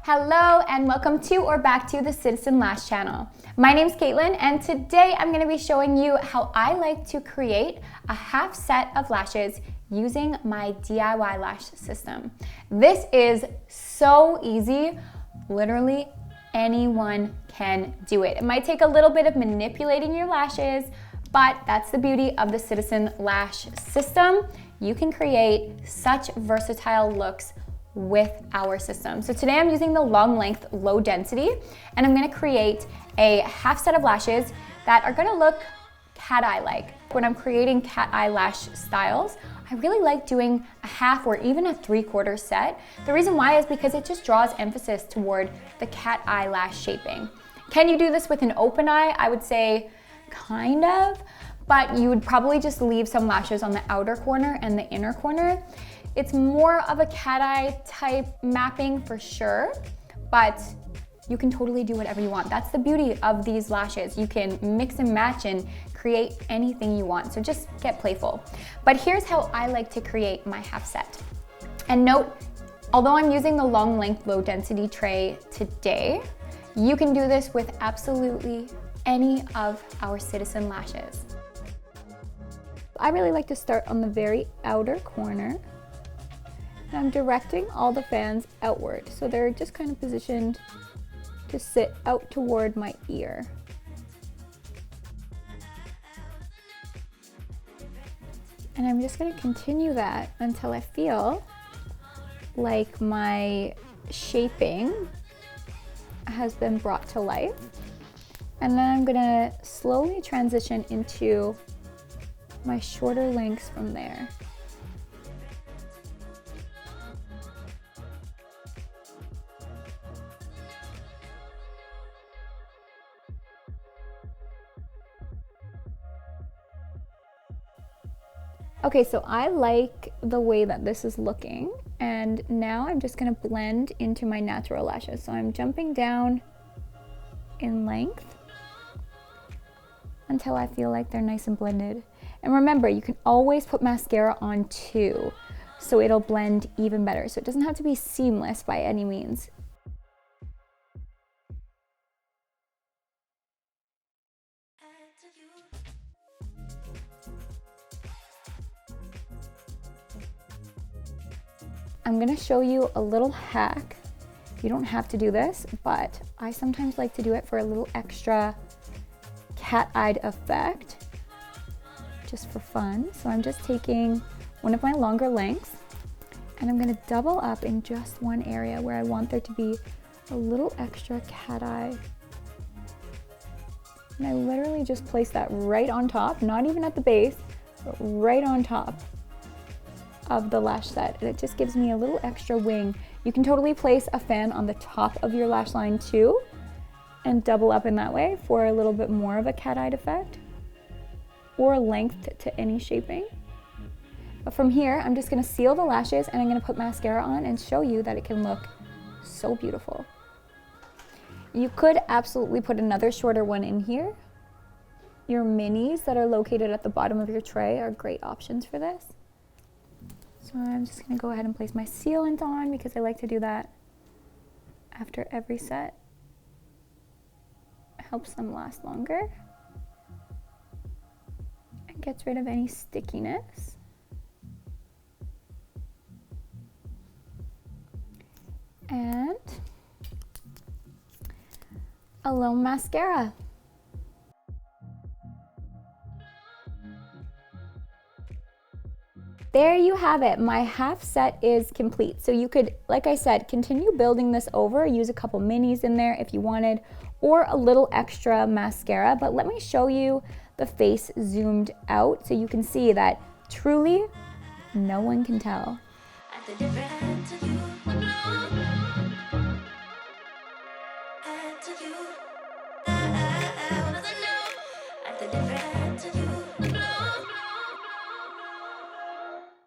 Hello and welcome to or back to the Citizen Lash channel. My name's Caitlin and today I'm going to be showing you how I like to create a half set of lashes using my DIY lash system. This is so easy, literally anyone can do it. It might take a little bit of manipulating your lashes, but that's the beauty of the Citizen Lash system. You can create such versatile looks with our system. So today I'm using the long length, low density, and I'm gonna create a half set of lashes that are gonna look cat eye-like. When I'm creating cat eye lash styles, I really like doing a half or even a 3/4 set. The reason why is because it just draws emphasis toward the cat eye lash shaping. Can you do this with an open eye? I would say kind of, but you would probably just leave some lashes on the outer corner and the inner corner. It's more of a cat eye type mapping for sure, but you can totally do whatever you want. That's the beauty of these lashes. You can mix and match and create anything you want, so just get playful. But here's how I like to create my half set. And note, although I'm using the long length, low density tray today, you can do this with absolutely any of our Citizen lashes. I really like to start on the very outer corner. I'm directing all the fans outward, so they're just kind of positioned to sit out toward my ear. And I'm just going to continue that until I feel like my shaping has been brought to life. And then I'm going to slowly transition into my shorter lengths from there. Okay, so I like the way that this is looking, and now I'm just gonna blend into my natural lashes. So I'm jumping down in length until I feel like they're nice and blended. And remember, you can always put mascara on too, so it'll blend even better. So it doesn't have to be seamless by any means. I'm gonna show you a little hack. You don't have to do this, but I sometimes like to do it for a little extra cat-eyed effect, just for fun. So I'm just taking one of my longer lengths and I'm gonna double up in just one area where I want there to be a little extra cat eye. And I literally just place that right on top, not even at the base, but right on top of the lash set, and it just gives me a little extra wing. You can totally place a fan on the top of your lash line too and double up in that way for a little bit more of a cat-eyed effect or length to any shaping. But from here, I'm just gonna seal the lashes and I'm gonna put mascara on and show you that it can look so beautiful. You could absolutely put another shorter one in here. Your minis that are located at the bottom of your tray are great options for this. So I'm just gonna go ahead and place my sealant on because I like to do that after every set. It helps them last longer and gets rid of any stickiness. And a little mascara. There you have it. My half set is complete. So you could, like I said, continue building this over, use a couple minis in there if you wanted, or a little extra mascara. But let me show you the face zoomed out so you can see that truly no one can tell.